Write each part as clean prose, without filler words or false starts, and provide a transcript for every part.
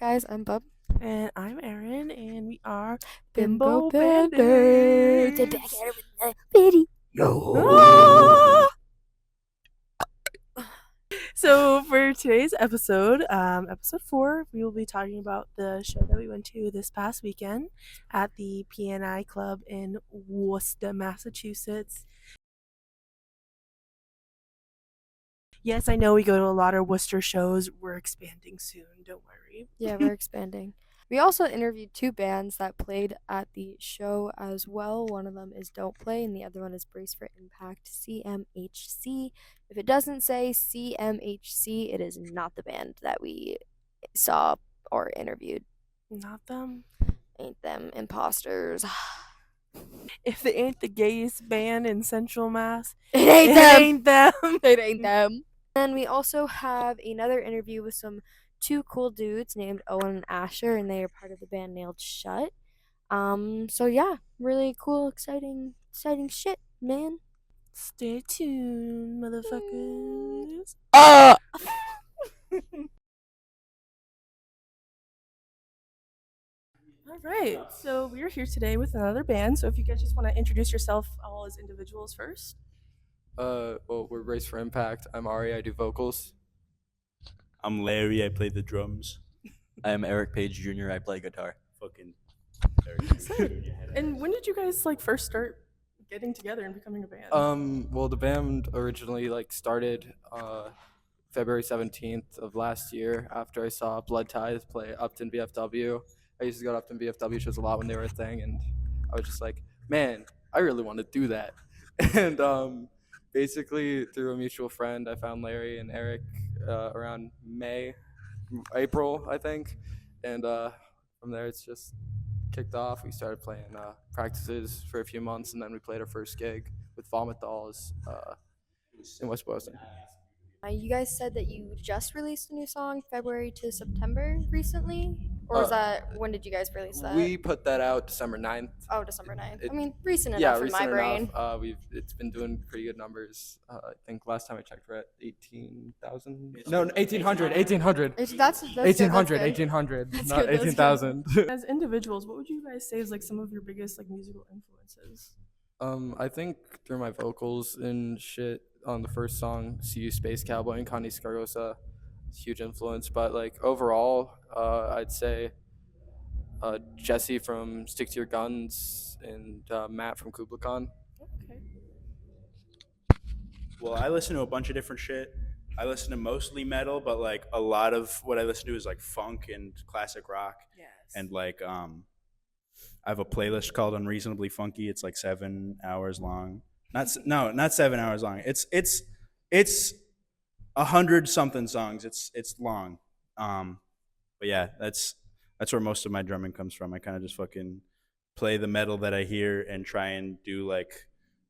guys, I'm Bub. And I'm Erin, and we are Bimbo Bimbo Bandaids. Bandaids. Back at it with the video. Ah! So for today's episode, episode 4, we will be talking about the show that we went to this past weekend at the PNI Club in Worcester, Massachusetts. Yes, I know we go to a lot of Worcester shows. We're expanding soon, don't worry. Yeah, we're expanding. We also interviewed 2 bands that played at the show as well. One of them is Don't Play, and the other one is Brace for Impact, CMHC. If it doesn't say CMHC, it is not the band that we saw or interviewed. Not them. Ain't them imposters. If they ain't the gayest band in Central Mass, It ain't it them. ain't them. It ain't them. And we also have another interview with some 2 cool dudes named Owen Asher, and they are part of the band Nailed Shut. So yeah, really cool, exciting shit, man. Stay tuned, motherfuckers. All right, so we're here today with another band. So if you guys just want to introduce yourself all as individuals first. Well, we're Brace for Impact. I'm Ari. I do vocals. I'm Larry. I play the drums. I'm Eric Page Jr. I play guitar. Fucking. And when did you guys first start getting together and becoming a band? Well, the band originally started February 17th of last year after I saw Blood Ties play Upton VFW. I used to go to Upton VFW shows a lot when they were a thing, and I was just like, man, I really want to do that. And basically through a mutual friend, I found Larry and Eric around April, I think, and from there it's just kicked off. We started playing practices for a few months, and then we played our first gig with Vomit Dolls in West Boston. You guys said that you just released a new song February to September recently? Or was that, when did you guys release that? We put that out December 9th. Oh, December 9th. I mean, recent Yeah, enough in my recent brain. enough. It's been doing pretty good numbers. I think last time I checked, we're at 18,000. No, 1,800. 1,800. That's 1,800. good. 1,800. That's Not good, that's 18,000. As individuals, what would you guys say is some of your biggest musical influences? I think through my vocals and shit on the first song, "See You Space Cowboy" and Connie Scargosa, huge influence. But overall, I'd say Jesse from Stick to Your Guns and Matt from Kubla Khan. Okay. Well, I listen to a bunch of different shit. I listen to mostly metal, but a lot of what I listen to is funk and classic rock. Yes. And I have a playlist called Unreasonably Funky. It's 7 hours long. Not 7 hours long. It's 100-something songs. It's long. But yeah, that's where most of my drumming comes from. I kind of just fucking play the metal that I hear and try and do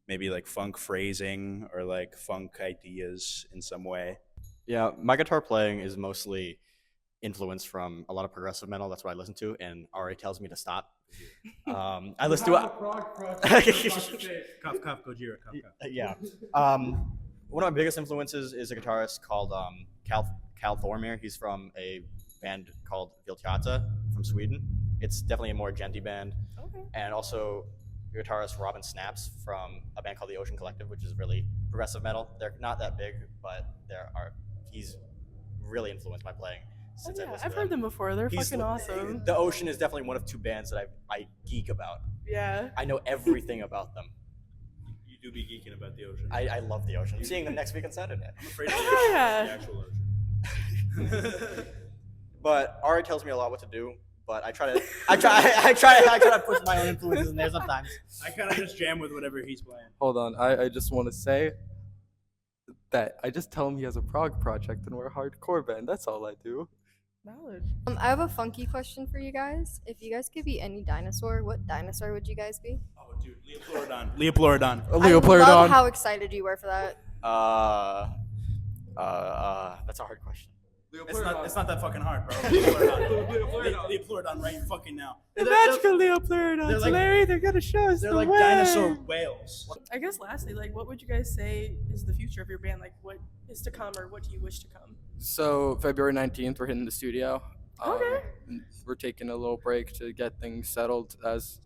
maybe funk phrasing or funk ideas in some way. Yeah, my guitar playing is mostly influenced from a lot of progressive metal. That's what I listen to, and Ari tells me to stop. I listen to Cough, Gojira, cough. Yeah. One of my biggest influences is a guitarist called Cal Thormir. He's from a band called Viltiata from Sweden. It's definitely a more genty band. Okay. And also guitarist Robin Snaps from a band called the Ocean Collective, which is really progressive metal. They're not that big, but he's really influenced my playing. Since I've heard them before. They're fucking awesome. The Ocean is definitely one of 2 bands that I geek about. Yeah. I know everything about them. You do be geeking about the Ocean. I love the Ocean. I'm seeing them next week on Saturday. I'm afraid of the Yeah. actual Ocean. But Ari tells me a lot what to do. But I try to put my own influences in there sometimes. I kind of just jam with whatever he's playing. Hold on, I just want to say that I just tell him he has a prog project and we're a hardcore band. That's all I do. Knowledge. I have a funky question for you guys. If you guys could be any dinosaur, what dinosaur would you guys be? Oh, dude, Leopleurodon. I love how excited you were for that. That's a hard question. It's not that fucking hard, bro. Leopleurodon right fucking now. The magical Leopleurodons, Larry, they're gonna show us They're the like way. dinosaur whales. I guess lastly, what would you guys say is the future of your band? What is to come, or what do you wish to come? So February 19th, we're hitting the studio. Okay. And we're taking a little break to get things settled, as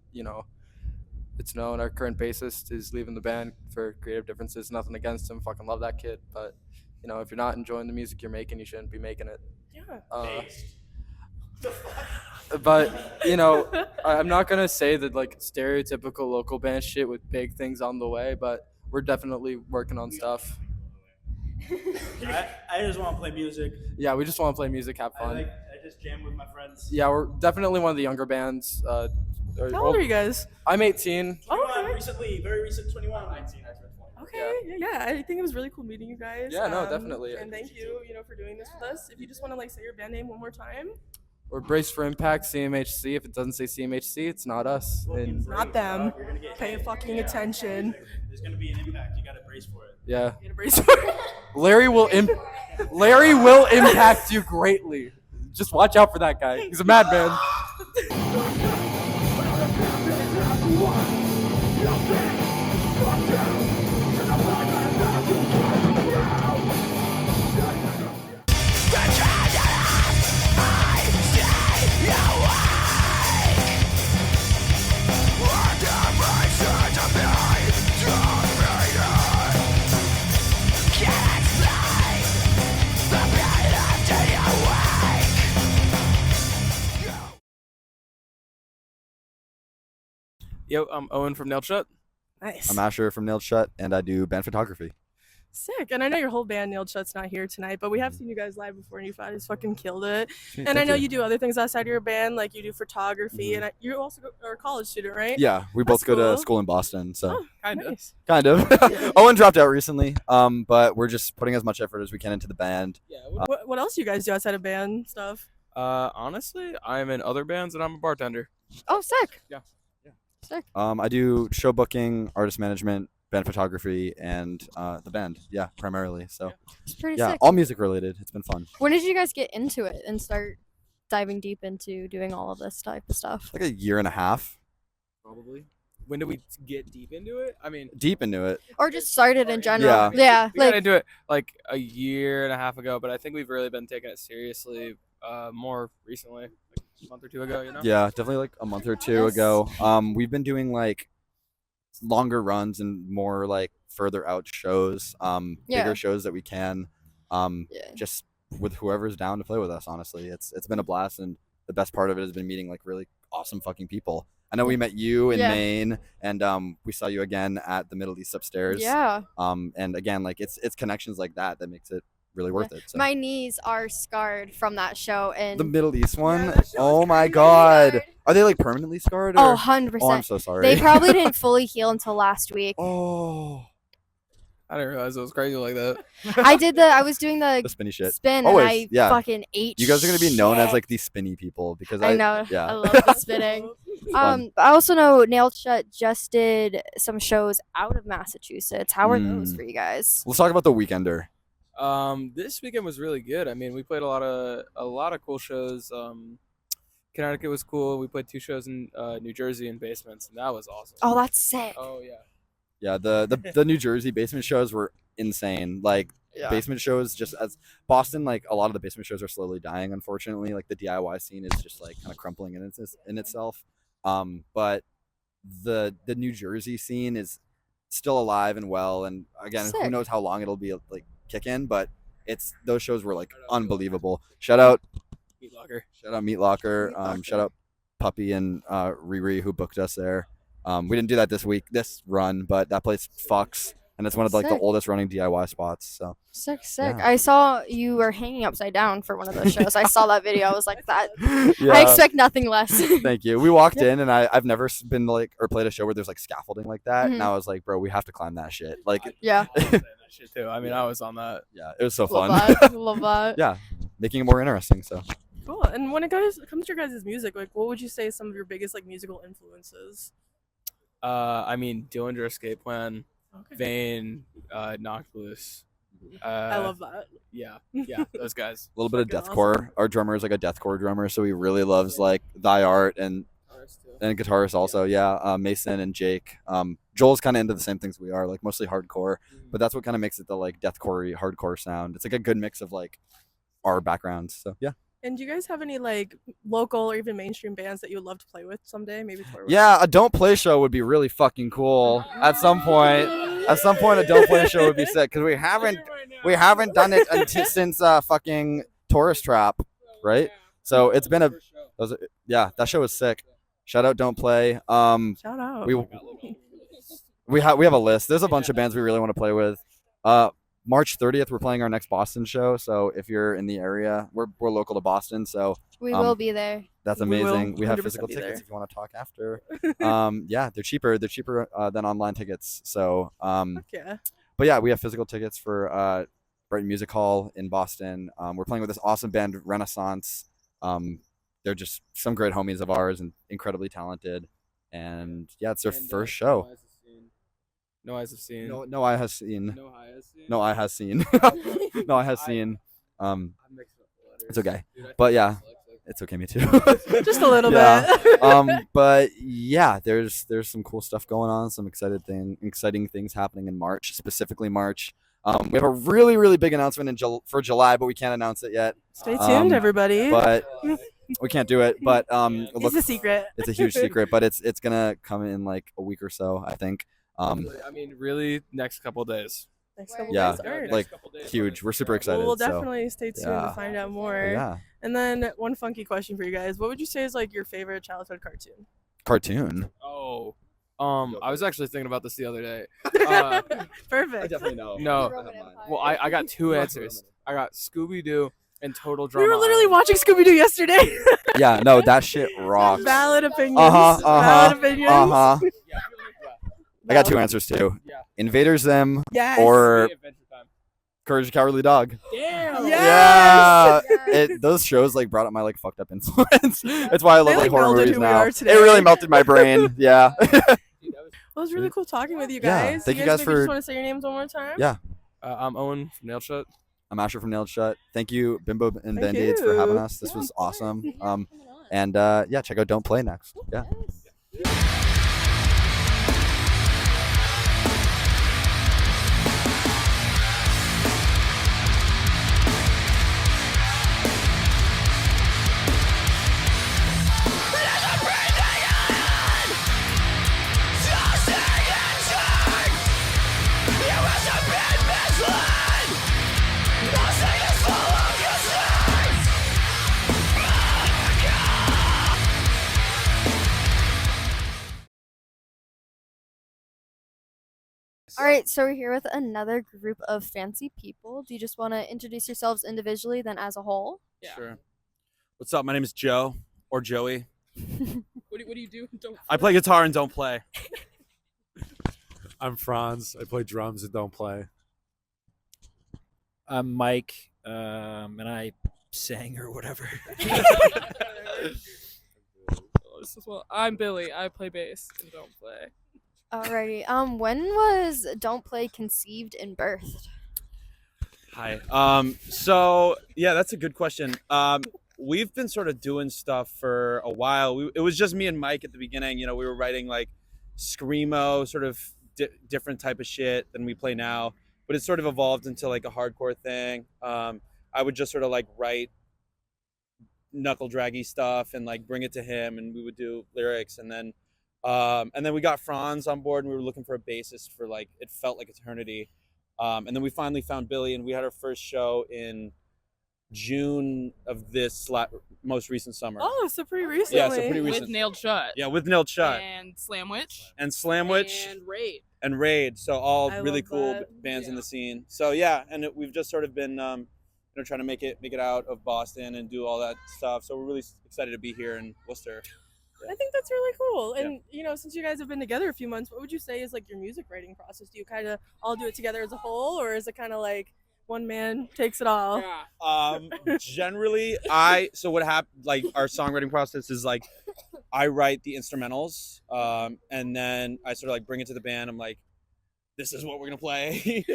it's known our current bassist is leaving the band for creative differences. Nothing against him, fucking love that kid, but if you're not enjoying the music you're making, you shouldn't be making it. Yeah. But I'm not gonna say that like stereotypical local band shit with big things on the way, but we're definitely working on stuff. I just want to play music. Yeah, we just want to play music, have fun. I just jam with my friends. Yeah, we're definitely one of the younger bands. How old are you guys? I'm 18. Recently, very recent 21. I'm 19. I turned 20. Okay. Yeah, I think it was really cool meeting you guys. Yeah, no, definitely. And thank you, for doing this with us. If you just want to like say your band name one more time. We're Brace for Impact, CMHC. If it doesn't say CMHC, it's not us. And Not them. Pay fucking attention. There's gonna be an impact. You gotta brace for it. yeah, Get a brace for it. Larry will impact you greatly. Just watch out for that guy. He's a madman. Yo, I'm Owen from Nailed Shut. Nice. I'm Asher from Nailed Shut, and I do band photography. Sick. And I know your whole band, Nailed Shut's not here tonight, but we have seen you guys live before, and you guys fucking killed it. Sweet, And I thank know you do other things outside of your band, like you do photography, Mhm. and you also are a college student, right? Yeah, we both That's go to cool. school in Boston, so Oh, Kinda. nice. kind of. Owen dropped out recently, but we're just putting as much effort as we can into the band. Yeah. What else do you guys do outside of band stuff? Honestly, I'm in other bands and I'm a bartender. Oh, sick. Yeah. Sick. I do show booking, artist management, band photography, and the band. Yeah, primarily. So It's pretty yeah, sick. all music related. It's been fun. When did you guys get into it and start diving deep into doing all of this type of stuff? Like a year and a half, Probably. When did we get deep into it? I mean, deep into it. Or just started in general? Yeah. Yeah. we got Like, into it like a year and a half ago, but I think we've really been taking it seriously more recently, like a month or two ago. Yeah, definitely like a month or two Yes. ago. We've been doing like longer runs and more like further out shows, Yeah. bigger shows that we can, yeah. just with whoever's down to play with us. Honestly, it's been a blast, and the best part of it has been meeting like really awesome fucking people. I know we met you in Yeah. Maine, and we saw you again at the Middle East upstairs. Yeah. And again, like it's connections like that that makes it really worth it. So. My knees are scarred from that show. And The Middle East one. that show Oh was my crazy. God. Are they like permanently scarred? oh, Or? 100%. Oh, I'm so sorry. They probably didn't fully heal until last week. Oh, I didn't realize it was crazy like that. I was doing the the spinny shit. spin Always, and I yeah. fucking ate You guys are gonna be known as shit. like the spinny people because I know. Yeah. I love the spinning. Fun. I also know Nailed Shut just did some shows out of Massachusetts. How are those Mm. for you guys? Let's talk about the Weekender. This weekend was really good. I mean, we played a lot of cool shows. Connecticut was cool. We played 2 shows in New Jersey in basements, and that was awesome. Oh, that's sick. Oh yeah. Yeah, the New Jersey basement shows were insane. Like Yeah. basement shows, just as Boston, like a lot of the basement shows are slowly dying. Unfortunately, like the DIY scene is just like kind of crumpling in itself. But the New Jersey scene is still alive and well. And again, who Sick. knows how long it'll be like kick in? But those shows were like unbelievable. Shout out Meat Locker. Meat Locker. Meat Locker. Shout out Puppy and Riri who booked us there. We didn't do that this run, but that place fucks, and it's one of like the Sick. oldest running DIY spots. So Sick, sick. Yeah. I saw you were hanging upside down for one of those shows. I saw that video. I was like, that. yeah, I expect nothing less. thank you. We walked in, and I've never been like or played a show where there's like scaffolding like that, and Mhm. I was like, bro, we have to climb that shit. Like, yeah. That shit too. I mean, I was on that. yeah, it was so Love fun. that. Love that. Yeah, making it more interesting. So Cool. And when it comes to your guys' music, like, what would you say some of your biggest like musical influences? I mean, Dillinger Escape Plan, Okay. Vane, Knocked Loose. I love that. Yeah, those guys. a little bit of Fucking deathcore. Our drummer is like a deathcore drummer, so he really loves like Thy Art and guitarist also. Yeah, Mason and Jake. Joel's kind of into the same things we are, like mostly hardcore, but that's what kind of makes it the like deathcore hardcore sound. It's like a good mix of like our backgrounds. So yeah. And do you guys have any like local or even mainstream bands that you would love to play with someday? Maybe tour with? Yeah, a Don't Play show would be really fucking cool. At some point, a Don't Play show would be sick because we haven't done it since fucking Tourist Trap, right? So it's been that show was sick. Shout out Don't Play. Shout out. We have a list. There's a bunch of bands we really want to play with. March 30th, we're playing our next Boston show. So if you're in the area, we're local to Boston, so We will be there. that's We will amazing. We have 100% physical be tickets there. if you want to talk after. Yeah, they're cheaper. They're cheaper than online tickets. So Yeah. but yeah, we have physical tickets for Brighton Music Hall in Boston. We're playing with this awesome band, Renaissance. They're just some great homies of ours and incredibly talented. And yeah, it's their first show. No eyes have seen. No eye has seen. No eye has seen. No eye has seen. No eye has seen. I'm mixing up the letters. It's okay. Dude, I think But I'm yeah. dyslexic. It's okay, me too. Just a little Yeah. bit. But yeah, there's some cool stuff going on, some exciting things happening in March, specifically March. We have a really, really big announcement for July, but we can't announce it yet. Stay tuned, everybody. But we can't do it. But It's a secret. it's a huge secret, but it's gonna come in like a week or so, I think. I mean, really, next couple of days. Next couple Yeah, days. All right. like huge. We're super excited. Well, we'll so, definitely stay tuned yeah. to find out more. yeah, And then one funky question for you guys: what would you say is like your favorite childhood cartoon? cartoon. Oh, I was actually thinking about this the other day. Perfect. definitely know. No, Roman Empire. well, I got two answers. I got Scooby Doo and Total We Drama. were literally Island. watching Scooby Doo yesterday. Yeah, no, that shit rocks. Valid opinions. Uh-huh. Valid opinions. I got two answers too. Yeah. Invaders Zim Yes. or Adventure Time. Courage the Cowardly Dog. Damn. Yes. Yeah, those shows like brought up my like fucked up influence. That's why I love They, like like, horror melded movies who we now. are It today. really melted my brain. Yeah. Well, it was really cool talking with you Yeah, guys. thank you you guys guys maybe for- just want to say your names one more time? Yeah. I'm Owen from Nailed Shut. I'm Asher from Nailed Shut. Thank you, Bimbo and Thank Bandaids, for having you. us. This was awesome. Coming on. And yeah, check out Don't Play next. Yeah. All right, so we're here with another group of fancy people. Do you just want to introduce yourselves individually, then as a whole? Sure. What's up? My name is Joe or Joey. What do you do? Don't I play guitar and don't play. I'm Franz. I play drums and don't play. I'm Mike, and I sang or whatever. Well, I'm Billy. I play bass and don't play. Alrighty. When was Don't Play conceived and birthed? Hi. So yeah, that's a good question. We've been sort of doing stuff for a while. It was just me and Mike at the beginning. You know, we were writing like screamo, sort of different type of shit than we play now. But it sort of evolved into like a hardcore thing. I would just sort of like write knuckle draggy stuff and like bring it to him, and we would do lyrics, and then we got Franz on board, and we were looking for a bassist for like, it felt like eternity. And then we finally found Billy, and we had our first show in June of this most recent summer. Oh, so pretty recently. Yeah, so pretty recent. With Nailed Shut. Yeah, with Nailed Shut. And Slamwich. And Slamwich. And Raid. And Raid. So all I really love cool that. bands in the scene. So yeah, and we've just sort of been trying to make it out of Boston and do all that stuff. So we're really excited to be here in Worcester. I think that's really cool. And you know, since you guys have been together a few months, what would you say is like your music writing process? Do you kind of all do it together as a whole, or is it kind of like one man takes it all? Generally, so what happened, like our songwriting process is like, I write the instrumentals, and then I sort of like bring it to the band. I'm like, this is what we're gonna play.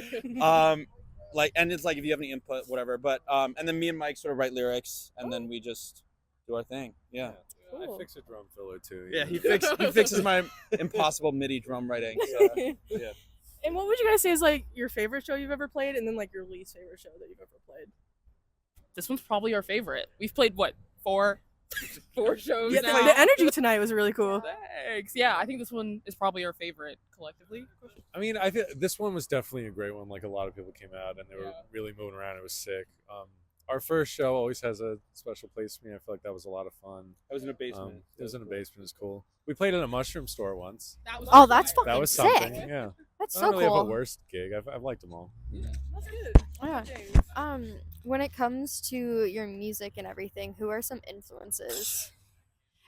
Like, and it's like, if you have any input, whatever. But and then me and Mike sort of write lyrics, and then we just do our thing. Yeah. Cool. I fix a drum filler too. Yeah, he fixes my impossible MIDI drum writing. So, yeah. And what would you guys say is like your favorite show you've ever played, and then like your least favorite show that you've ever played? this one's probably our favorite. We've played what, four shows Yeah, now. the energy tonight was really cool. Thanks. Yeah, I think this one is probably our favorite collectively. I mean, I feel this one was definitely a great one. Like a lot of people came out and they were really moving around. It was sick. Our first show always has a special place for me. I feel like that was a lot of fun. I was in a basement. It was in a basement. It was cool. We played in a mushroom store once. That was Oh, that's fucking That was sick. something. Yeah. That's I so don't really cool. have a worst gig. I've liked them all. That's good. Yeah. When it comes to your music and everything, who are some influences?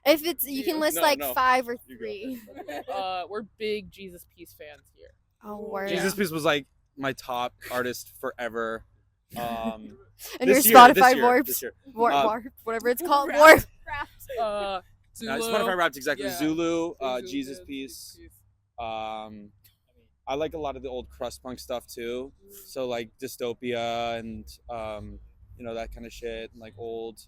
If it's you can list like 5 or 3. We're big Jesus Peace fans here. Oh, word. Jesus Peace was like my top artist forever. And your Spotify warps, warp, whatever it's called, warp. Zulu. Spotify Wrapped, exactly. Yeah. Zulu, Zulu, Jesus Peace. I like a lot of the old crust punk stuff too. So like Dystopia and that kind of shit, and like old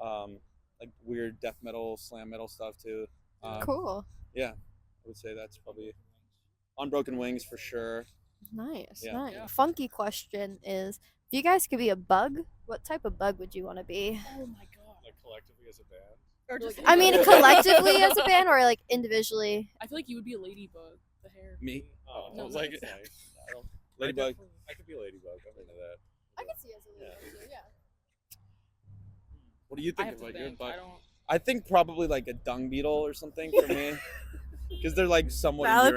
like weird death metal, slam metal stuff too. Cool. Yeah, I would say that's probably Unbroken Wings for sure. Nice, Yeah. nice. Yeah. Funky question is, if you guys could be a bug, what type of bug would you want to be? Oh my god. Like collectively as a band. Or just I mean, collectively as a band or like individually? I feel like you would be a ladybug. The hair. Me, Oh, No, I was like, that's nice. Ladybug. I could be Ladybug. I'm into that. I can see as a ladybug, yeah. What do you I think have to of like? think. I don't. I think probably like a dung beetle or something for me, because they're like somewhat Valid.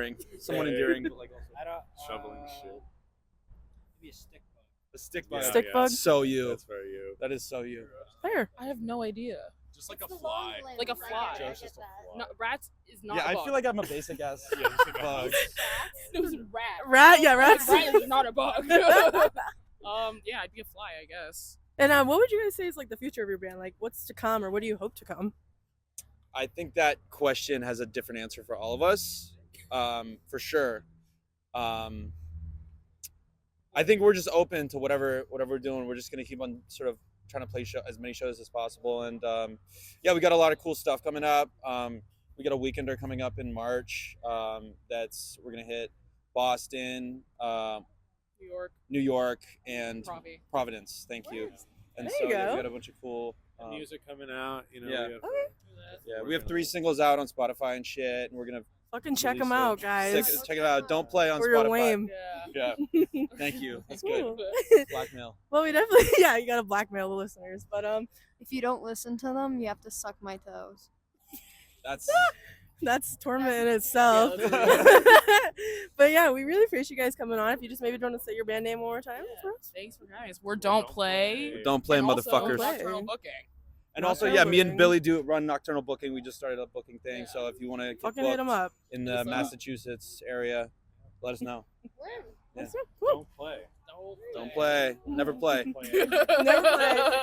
endearing, but like also I don't. Shoveling shit. Maybe a stick bug. a stick bug. Stick bug? So you. That's very you. That is so you. Fair. I have no idea. Just like a fly. Like a fly. Joe's just a fly. No, rats is not. Yeah, a I bug. feel like I'm a basic ass Yeah, just like a bug. It was rat. Rat, yeah, rats. Rat is not a bug. Yeah, I'd be a fly, I guess. And what would you guys say is like the future of your band? Like, what's to come, or what do you hope to come? I think that question has a different answer for all of us, for sure. I think we're just open to whatever we're doing. We're just gonna keep on sort of trying to play as many shows as possible, and we got a lot of cool stuff coming up. We got a weekender coming up in March. We're gonna hit Boston, New York, and Providence. Thank you. And There so you go. we got a bunch of cool Music coming out. You know. yeah. We have, We have 3 singles out on Spotify and shit, and we're gonna Fucking check release them it. out, guys. Check it out. Don't play on Or you're Spotify. lame. Yeah. Yeah. Thank you. That's good. Cool. Blackmail. Well, we definitely, yeah, you gotta blackmail the listeners, but If you don't listen to them, you have to suck my toes. That's torment in itself. But yeah, we really appreciate you guys coming on. If you just maybe want to say your band name one more time for us. Thanks for having us. We're Don't Play. Don't play, and also motherfuckers. Nocturnal Booking. And also, Nocturnal me and booking. Billy run Nocturnal Booking. We just started a booking thing. So if you want to Fucking hit them up. in the Massachusetts area, let us know. Yeah. Cool. Don't play. Don't play. Never play. Never play.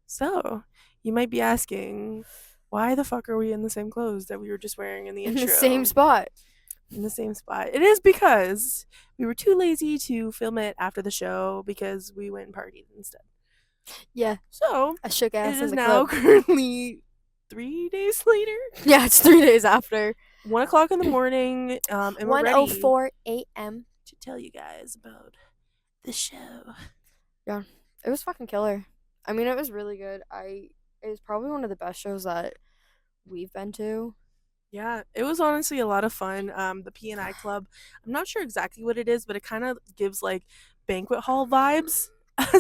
So, you might be asking, why the fuck are we in the same clothes that we were just wearing in the In intro? the same spot. In the same spot. It is because we were too lazy to film it after the show because we went and partied instead. Yeah, So, I shook ass it in is the now club. currently 3 days later. Yeah, it's 3 days after. 1 o'clock in the morning. And we're ready 1:04 a.m. to tell you guys about the show. It was fucking killer. I mean, it was really good. It was probably one of the best shows that we've been to. Yeah, it was honestly a lot of fun. The P&I Club, I'm not sure exactly what it is, but it kind of gives like banquet hall vibes.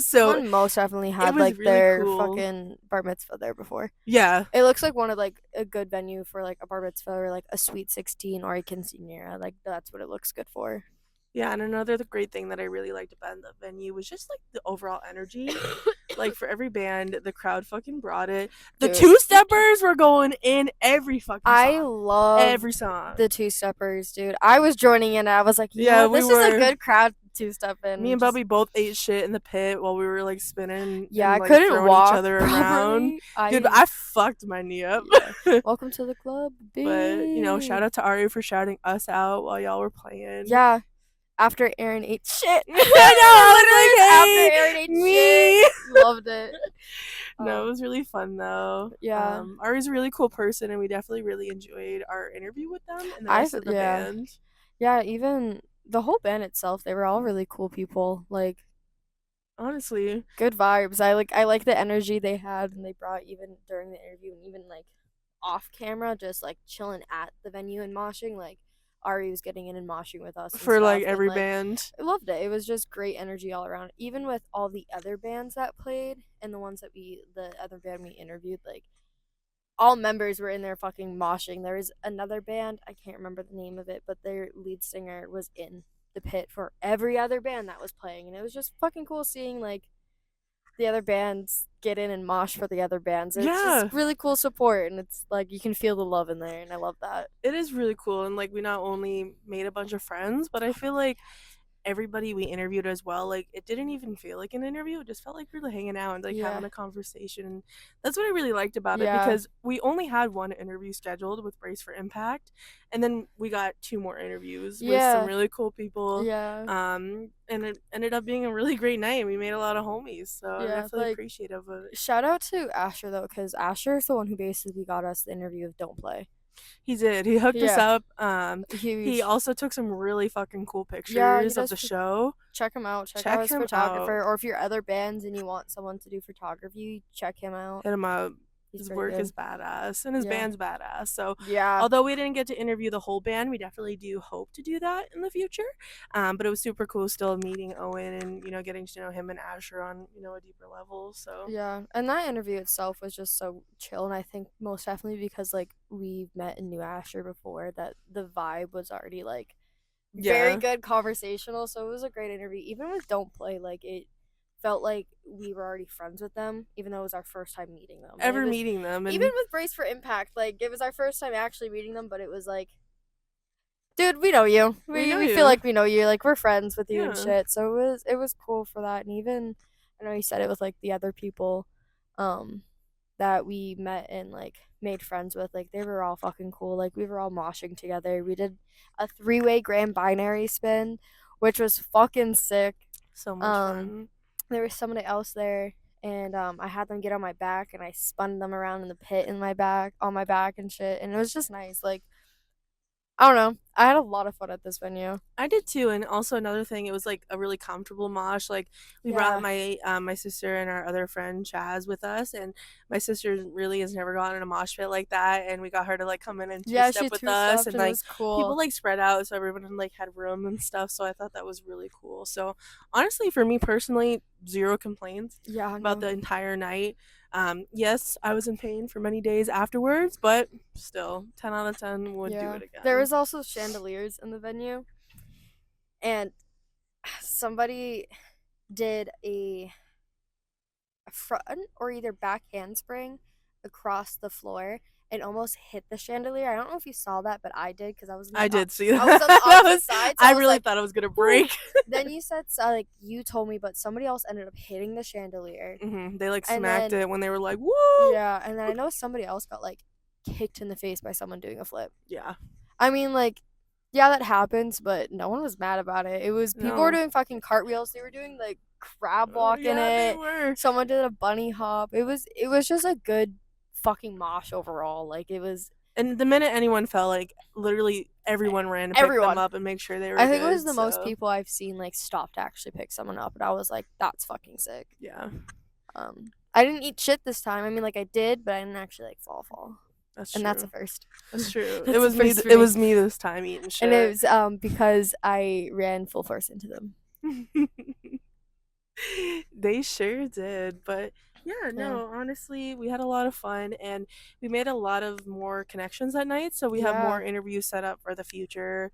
So One most definitely had was like really their cool. fucking bar mitzvah there before. yeah, It looks like one of like a good venue for like a bar mitzvah or like a sweet 16 or a quinceañera. Like that's what it looks good for. yeah, and another great thing that I really liked about the venue was just like the overall energy. like for every band, the crowd fucking brought it. The Dude. two-steppers were going in every fucking song. I love every song. the two-steppers, dude. I was joining in. I was like, Yeah, we this is a were. good crowd two-step in. Me and Just- Bubby both ate shit in the pit while we were like spinning. Yeah, and, I like, couldn't throwing walk each other around. properly. Dude, I fucked my knee up. Welcome to the club, bitch. But you know, shout out to Ari for shouting us out while y'all were playing. Yeah. After Aaron ate shit. I know, Literally, after Aaron ate me. shit. Loved it. No, it was really fun though. Yeah. Ari's a really cool person, and we definitely really enjoyed our interview with them and the I rest of the yeah. band. Yeah, even the whole band itself, they were all really cool people. Like, honestly, good vibes. I like the energy they had and they brought even during the interview and even like off camera, just like chilling at the venue and moshing. Like Ari was getting in and moshing with us and for like stuff, every and, band. I loved it. It was just great energy all around. Even with all the other bands that played and the ones that the other band we interviewed, like all members were in there fucking moshing. There was another band, I can't remember the name of it, but their lead singer was in the pit for every other band that was playing, and it was just fucking cool seeing like the other bands get in and mosh for the other bands. It's just really cool support, and it's like you can feel the love in there, and I love that. It is really cool, and like we not only made a bunch of friends, but I feel like everybody we interviewed as well, like it didn't even feel like an interview. It just felt like we were hanging out and like having a conversation. And that's what I really liked about it, because we only had one interview scheduled with Brace for Impact, and then we got 2 more interviews with some really cool people. And it ended up being a really great night. We made a lot of homies, so I'm definitely appreciative of it. Shout out to Asher though, because Asher is the one who basically got us the interview of Don't Play. He did. He hooked us up. He also took some really fucking cool pictures of the show. Check him out. Check out his photographer. Or if you're other bands and you want someone to do photography, check him out. Hit him up. He's his very work good. is badass, and his band's badass. So yeah, although we didn't get to interview the whole band, we definitely do hope to do that in the future. But it was super cool still meeting Owen and, you know, getting to know him and Asher on, you know, a deeper level. So yeah, and that interview itself was just so chill, and I think most definitely because like we've met and knew Asher before, that the vibe was already like very good conversational. So it was a great interview. Even with Don't Play, like it felt like we were already friends with them, even though it was our first time meeting them. Meeting them. And even with Brace for Impact, like it was our first time actually meeting them, but it was like, dude, we know you. We feel like we know you. Like we're friends with you and shit. So it was cool for that. And even I know you said it with like the other people that we met and like made friends with, like they were all fucking cool. Like we were all moshing together. We did a 3-way grand binary spin, which was fucking sick. So much fun. There was somebody else there, and I had them get on my back, and I spun them around in the pit on my back and shit, and it was just nice. Like, I don't know. I had a lot of fun at this venue. I did too, and also another thing, it was like a really comfortable mosh. Like we brought my sister and our other friend Chaz with us, and my sister really has never gotten in a mosh pit like that, and we got her to like come in and two-step with us, and like people like spread out so everyone like had room and stuff. So I thought that was really cool. So honestly, for me personally, 0 complaints about the entire night. Yes, I was in pain for many days afterwards, but still 10 out of 10 would do it again. There was also chandeliers in the venue, and somebody did a front or either back handspring across the floor and almost hit the chandelier. I don't know if you saw that, but I did, because I was did see that. I was on the opposite side, so I really thought it was gonna break. Then you said like you told me, but somebody else ended up hitting the chandelier. They like smacked it when they were like, woo! Yeah, and then I know somebody else got like kicked in the face by someone doing a flip. Yeah. I mean, like, yeah, that happens, but no one was mad about it. It was people were doing fucking cartwheels. They were doing like crab walk in it. They were. Someone did a bunny hop. It was just a good fucking mosh overall. Like it was. And the minute anyone fell, like literally everyone ran to pick them up and make sure they were. I think it was the most people I've seen like stop to actually pick someone up, and I was like, that's fucking sick. Yeah. I didn't eat shit this time. I mean, like I did, but I didn't actually like fall. That's and true. that's a first. That's true. It was me. It was me this time eating shit. And it was because I ran full force into them. They sure did, but Yeah, no, honestly, we had a lot of fun and we made a lot of more connections that night. So we have more interviews set up for the future.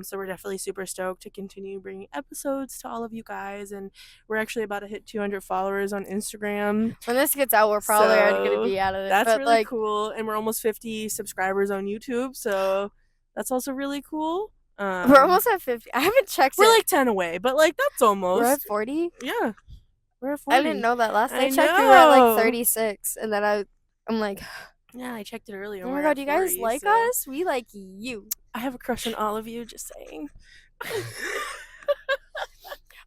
So we're definitely super stoked to continue bringing episodes to all of you guys. And we're actually about to hit 200 followers on Instagram. When this gets out, we're probably already going to be out of it. That's but really cool. And we're almost 50 subscribers on YouTube. So that's also really cool. We're almost at 50. I haven't checked We're it. like 10 away, but like that's almost. We're at 40? Yeah. We're at 40. I didn't know that. Last I checked, know. we were at like 36. And then I'm like, yeah, I checked it earlier. Oh my god, you guys like us? We like you. I have a crush on all of you, just saying.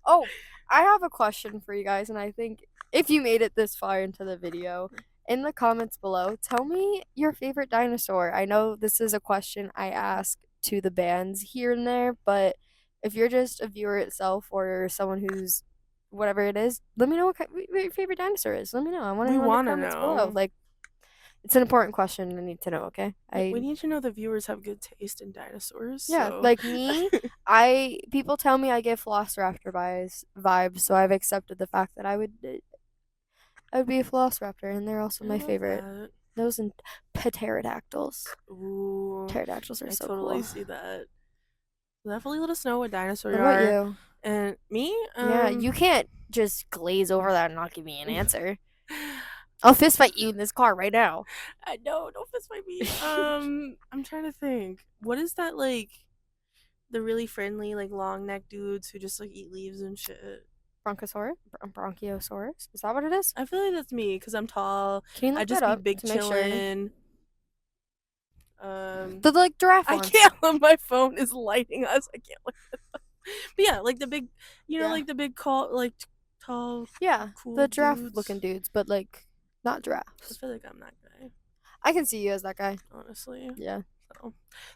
Oh, I have a question for you guys, and I think if you made it this far into the video, in the comments below, tell me your favorite dinosaur. I know this is a question I ask to the bands here and there, but if you're just a viewer itself or someone who's whatever it is, let me know what your favorite dinosaur is. Let me know. I want to know in the comments below. Like, it's an important question. I need to know, okay? We need to know the viewers have good taste in dinosaurs. Yeah, so. like me, people tell me I give Velociraptor vibes, so I've accepted the fact that I would be a Velociraptor, and they're also my favorite. That. Those and pterodactyls. Ooh, pterodactyls are so cool. I totally see that. Definitely let us know what dinosaur what you about are. you? And me? Yeah, you can't just glaze over that and not give me an answer. I'll fist fight you in this car right now. Don't fist fight me. I'm trying to think. What is that like? The really friendly, like long neck dudes who just like eat leaves and shit. Bronchiosaurus? Is that what it is? I feel like that's me because I'm tall. Can you look I just that be up big to make sure? chillin'. The like giraffe I ones. can't look. My phone is lighting us. I can't look at them. But yeah, like the big, like the big tall. Yeah, cool the giraffe dudes. looking dudes, but like not giraffes. I feel like I'm that guy. I can see you as that guy. Honestly. Yeah. So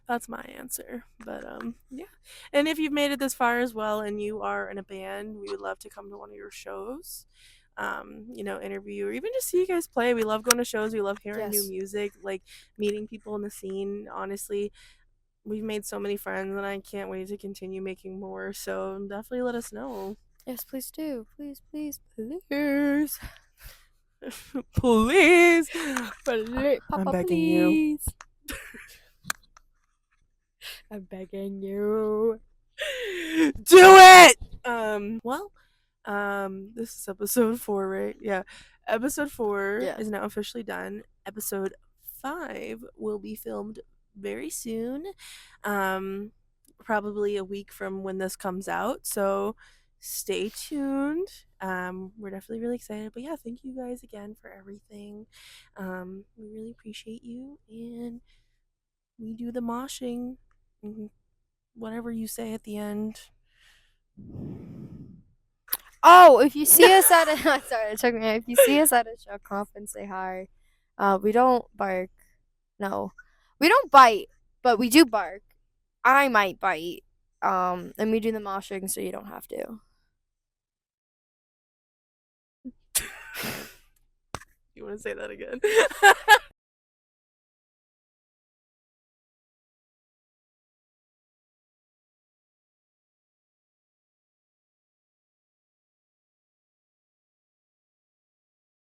that's my answer. But yeah. And if you've made it this far as well and you are in a band, we would love to come to one of your shows. Interview or even just see you guys play. We love going to shows. We love hearing new music, like meeting people in the scene. Honestly, we've made so many friends and I can't wait to continue making more. So definitely let us know. Yes, please do. Please. Please. I'm begging you. I'm begging you. Do it! This is episode 4, right? Yeah. Episode 4 is now officially done. Episode 5 will be filmed very soon. Probably a week from when this comes out. So stay tuned. We're definitely really excited. But yeah, thank you guys again for everything. We really appreciate you. And we do the moshing. Whatever you say at the end. Oh, if you see us at a sorry, it took me. If you see us at a show, come up and say hi. We don't bark. No, we don't bite, but we do bark. I might bite. And we do the moshing, so you don't have to. You want to say that again?